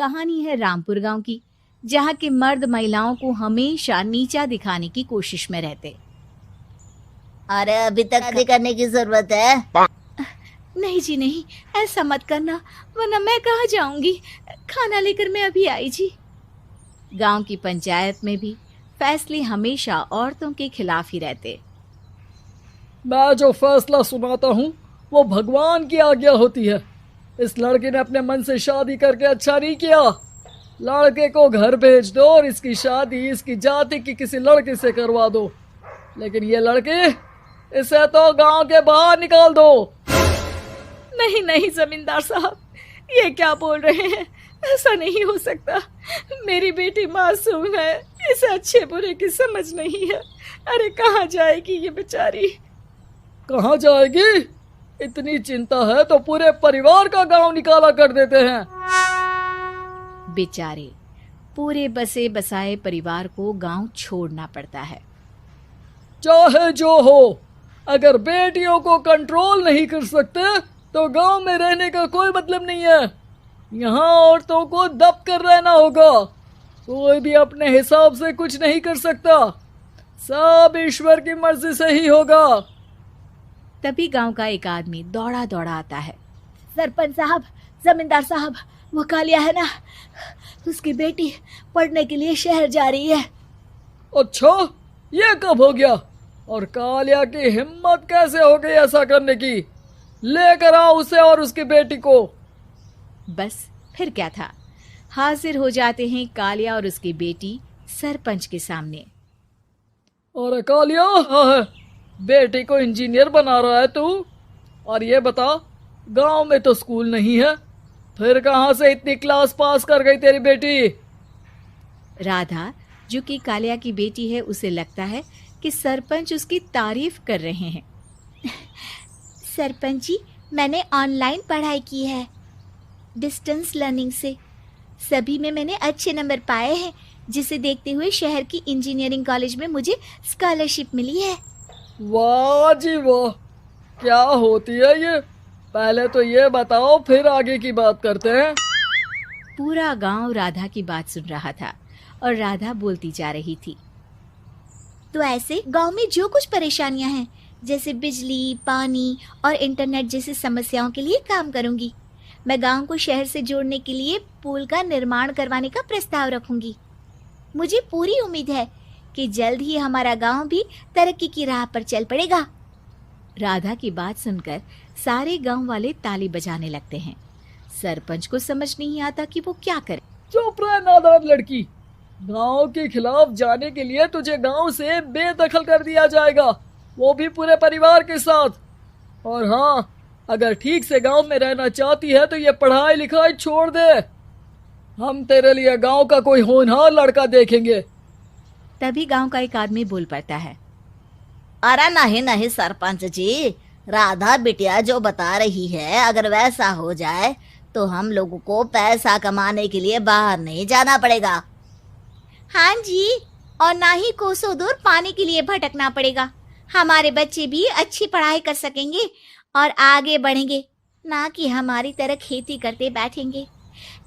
कहानी है रामपुर गांव की, जहां के मर्द महिलाओं को हमेशा नीचा दिखाने की कोशिश में रहते। अरे अभी तक शादी करने की जरूरत है? नहीं जी नहीं, ऐसा मत करना, वरना मैं कहाँ जाऊंगी। खाना लेकर मैं अभी आई जी। गांव की पंचायत में भी फैसले हमेशा औरतों के खिलाफ ही रहते। मैं जो फैसला सुनाता हूँ वो भगवान की आज्ञा होती है। इस लड़के ने अपने मन से शादी करके अच्छा नहीं किया। लड़के को घर भेज दो और इसकी शादी इसकी जाति की किसी लड़के से करवा दो, लेकिन ये लड़के, इसे तो गांव के बाहर निकाल दो। नहीं नहीं जमींदार साहब, ये क्या बोल रहे हैं? ऐसा नहीं हो सकता। मेरी बेटी मासूम है, इसे अच्छे बुरे की समझ नहीं है। अरे कहाँ जाएगी ये बेचारी? कहाँ जाएगी? इतनी चिंता है तो पूरे परिवार का गांव निकाला कर देते हैं। बेचारे पूरे बसे बसाए परिवार को गांव छोड़ना पड़ता है। चाहे जो हो, अगर बेटियों को कंट्रोल नहीं कर सकते तो गांव में रहने का कोई मतलब नहीं है। यहाँ औरतों को दब कर रहना होगा। कोई भी अपने हिसाब से कुछ नहीं कर सकता, सब ईश्वर की मर्जी से ही होगा। तभी गांव का एक आदमी दौड़ा दौड़ा आता है। सरपंच साहब, जमींदार साहब, वो कालिया है ना, उसकी बेटी पढ़ने के लिए शहर जा रही है। अच्छा, ये कब हो गया? और कालिया की हिम्मत कैसे हो गई ऐसा करने की? लेकर आओ उसे और उसकी बेटी को। बस फिर क्या था, हाजिर हो जाते हैं कालिया और उसकी बेटी सरपंच के सामने। और कालिया, बेटी को इंजीनियर बना रहा है तू? और ये बता, गांव में तो स्कूल नहीं है, फिर कहां से इतनी क्लास पास कर गई तेरी बेटी? राधा, जो कि कालिया की बेटी है, उसे लगता है कि सरपंच उसकी तारीफ कर रहे हैं। सरपंच जी, मैंने ऑनलाइन पढ़ाई की है, डिस्टेंस लर्निंग से। सभी में मैंने अच्छे नंबर पाए हैं, जिसे देखते हुए शहर की इंजीनियरिंग कॉलेज में मुझे स्कॉलरशिप मिली है। वाह जी वाह, क्या होती है ये? पहले तो ये बताओ, फिर आगे की बात करते हैं। पूरा गांव राधा की बात सुन रहा था और राधा बोलती जा रही थी। तो ऐसे गांव में जो कुछ परेशानियां हैं, जैसे बिजली, पानी और इंटरनेट जैसी समस्याओं के लिए काम करूंगी। मैं गांव को शहर से जोड़ने के लिए पुल का निर्माण करवाने का प्रस्ताव रखूंगी। मुझे पूरी उम्मीद है कि जल्द ही हमारा गांव भी तरक्की की राह पर चल पड़ेगा। राधा की बात सुनकर सारे गांव वाले ताली बजाने लगते हैं। सरपंच को समझ नहीं आता कि वो क्या करे। चुप रह नादान लड़की, गांव के खिलाफ जाने के लिए तुझे गांव से बेदखल कर दिया जाएगा, वो भी पूरे परिवार के साथ। और हाँ, अगर ठीक से गांव में रहना चाहती है तो ये पढ़ाई लिखाई छोड़ दे। हम तेरे लिए गांव का कोई होनहार लड़का देखेंगे। तभी गांव का एक आदमी बोल पड़ता है। अरे नहीं नहीं सरपंच जी, राधा बिटिया जो बता रही है, अगर वैसा हो जाए तो हम लोगों को पैसा कमाने के लिए बाहर नहीं जाना पड़ेगा। हाँ जी, और ना ही कोसों दूर पानी के लिए भटकना पड़ेगा। हमारे बच्चे भी अच्छी पढ़ाई कर सकेंगे और आगे बढ़ेंगे, ना कि हमारी तरह खेती करते बैठेंगे।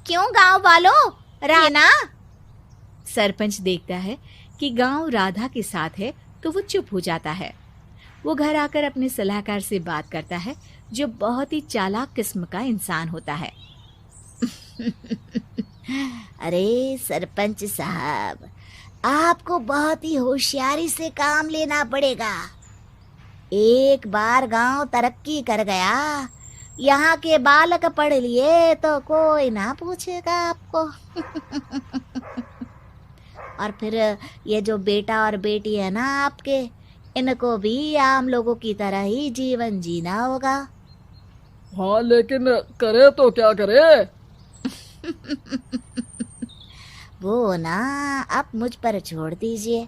क्यों गांव वालों, राना? सरपंच देखता है कि गांव राधा के साथ है तो वो चुप हो जाता है। वो घर आकर अपने सलाहकार से बात करता है, जो बहुत ही चालाक किस्म का इंसान होता है। अरे सरपंच साहब, आपको बहुत ही होशियारी से काम लेना पड़ेगा। एक बार गांव तरक्की कर गया, यहाँ के बालक पढ़ लिए तो कोई ना पूछेगा आपको। और फिर ये जो बेटा और बेटी है ना आपके, इनको भी आम लोगों की तरह ही जीवन जीना होगा। हाँ, लेकिन करे तो क्या करे? वो ना आप मुझ पर छोड़ दीजिए,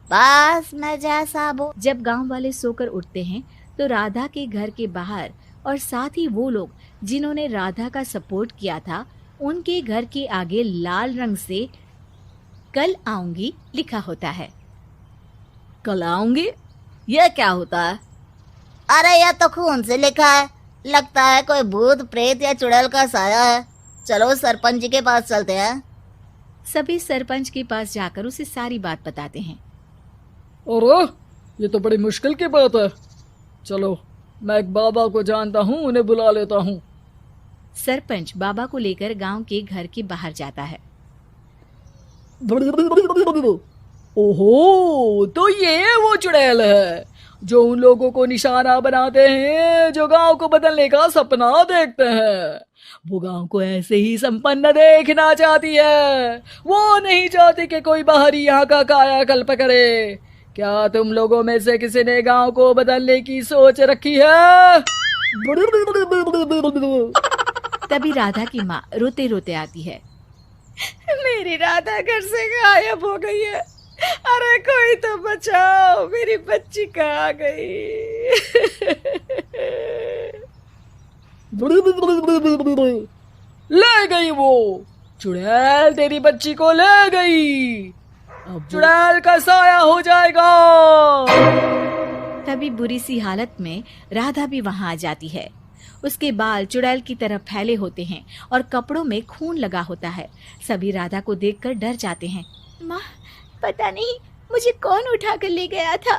बस मैं जैसा वो। जब गांव वाले सोकर उठते हैं तो राधा के घर के बाहर और साथ ही वो लोग जिन्होंने राधा का सपोर्ट किया था, उनके घर के आगे लाल रंग से कल आऊंगी लिखा होता है। कल आऊंगी, यह क्या होता है? अरे यह तो खून से लिखा है, लगता है कोई भूत प्रेत या चुड़ैल का साया है। चलो सरपंच जी के पास चलते हैं। सभी सरपंच के पास जाकर उसे सारी बात बताते हैं। अरे ये तो बड़ी मुश्किल की बात है। चलो मैं एक बाबा को जानता हूँ, उन्हें बुला लेता हूँ। सरपंच बाबा को लेकर गांव के घर के बाहर जाता है। ओहो, तो ये वो चुड़ैल है जो उन लोगों को निशाना बनाते हैं जो गांव को बदलने का सपना देखते हैं। वो गांव को ऐसे ही संपन्न देखना चाहती है। वो नहीं चाहती कि कोई बाहरी यहाँ का कायाकल्प करे। क्या तुम लोगों में से किसी ने गांव को बदलने की सोच रखी है? तभी राधा की माँ रोते रोते आती है। मेरी राधा घर से गायब हो गई है। अरे कोई तो बचाओ, मेरी बच्ची कहाँ गई? ले गई वो चुड़ैल, तेरी बच्ची को ले गई। अब चुड़ैल का साया हो जाएगा। तभी बुरी सी हालत में राधा भी वहां आ जाती है। उसके बाल चुड़ैल की तरह फैले होते हैं और कपड़ों में खून लगा होता है। सभी राधा को देखकर डर जाते हैं। माँ, पता नहीं मुझे कौन उठा कर ले गया था।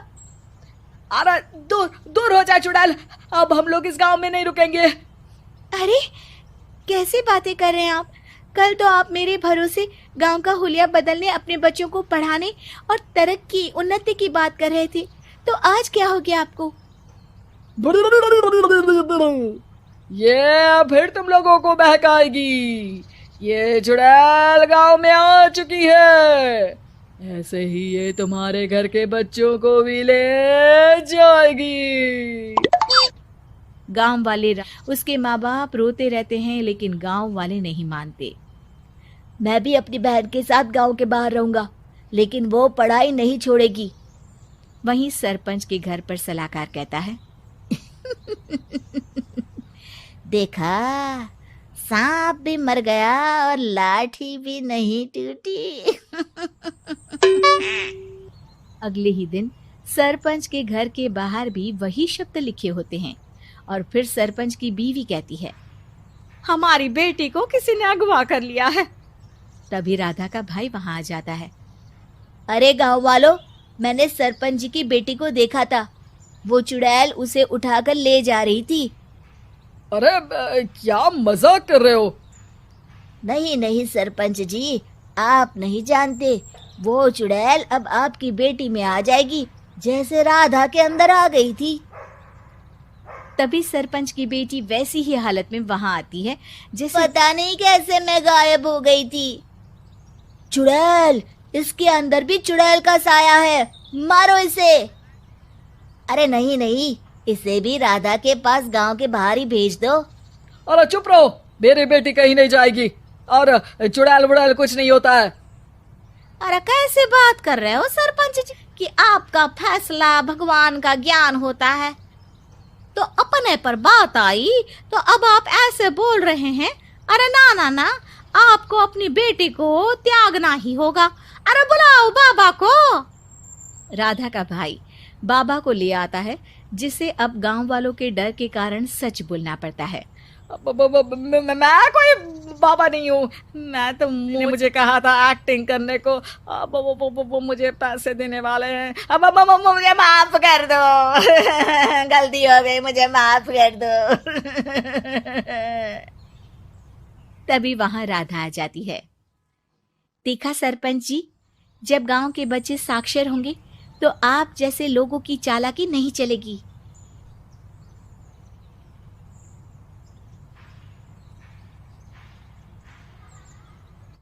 अरे दूर दूर हो जा चुड़ैल, अब हम लोग इस गांव में नहीं रुकेंगे। अरे कैसी बातें कर रहे हैं आप? कल तो आप मेरे भरोसे गांव का हुलिया बदलने, अपने बच्चों को पढ़ाने और तरक्की उन्नति की बात कर रहे थे, तो आज क्या हो गया आपको? ये फिर तुम लोगों को बहकाएगी। ये चुड़ैल गांव में आ चुकी है। ऐसे ही ये तुम्हारे घर के बच्चों को भी ले जाएगी। गांव वाले उसके माँ बाप रोते रहते हैं, लेकिन गांव वाले नहीं मानते। मैं भी अपनी बहन के साथ गांव के बाहर रहूंगा, लेकिन वो पढ़ाई नहीं छोड़ेगी। वहीं सरपंच के घर पर सलाहकार कहता है। देखा, सांप भी मर गया और लाठी भी नहीं टूटी। अगले ही दिन सरपंच के घर के बाहर भी वही शब्द लिखे होते हैं और फिर सरपंच की बीवी कहती है, हमारी बेटी को किसी ने अगवा कर लिया है। तभी राधा का भाई वहां आ जाता है। अरे गांव वालों, मैंने सरपंच जी की बेटी को देखा था। वो चुड़ैल उसे उठाकर ले जा रही थी। अरे क्या मजाक कर रहे हो? नहीं नहीं सरपंच जी, आप नहीं जानते। वो चुड़ैल अब आपकी बेटी में आ जाएगी, जैसे राधा के अंदर आ गई थी। तभी सरपंच की बेटी वैसी ही हालत में वहां आती है जैसे पता नहीं कैसे मैं गायब हो गई थी। चुड़ैल, इसके अंदर भी चुड़ैल का साया है, मारो इसे। अरे नहीं नहीं, इसे भी राधा के पास गांव के बाहर ही भेज दो। अरे चुप रहो, मेरी बेटी कहीं नहीं जाएगी और चुड़ैल बुड़ैल कुछ नहीं होता है। अरे कैसे बात कर रहे हो सरपंच जी कि आपका फैसला भगवान का ज्ञान होता है? तो अपने पर बात आई तो अब आप ऐसे बोल रहे हैं? अरे ना ना ना, आपको अपनी बेटी को त्यागना ही होगा। अरे बुलाओ बाबा को। राधा का भाई बाबा को ले आता है, जिसे अब गांव वालों के डर के कारण सच बोलना पड़ता है। मैं कोई बाबा नहीं हूँ। मैं तो मुझे कहा था एक्टिंग करने को। अब वो मुझे पैसे देने वाले हैं। अब मुझे माफ कर दो। गलती हो गई, मुझे माफ कर दो। तभी वहां राधा आ जाती है। देखा सरपंच जी, जब गांव के बच्चे साक्षर होंगे तो आप जैसे लोगों की चालाकी नहीं चलेगी।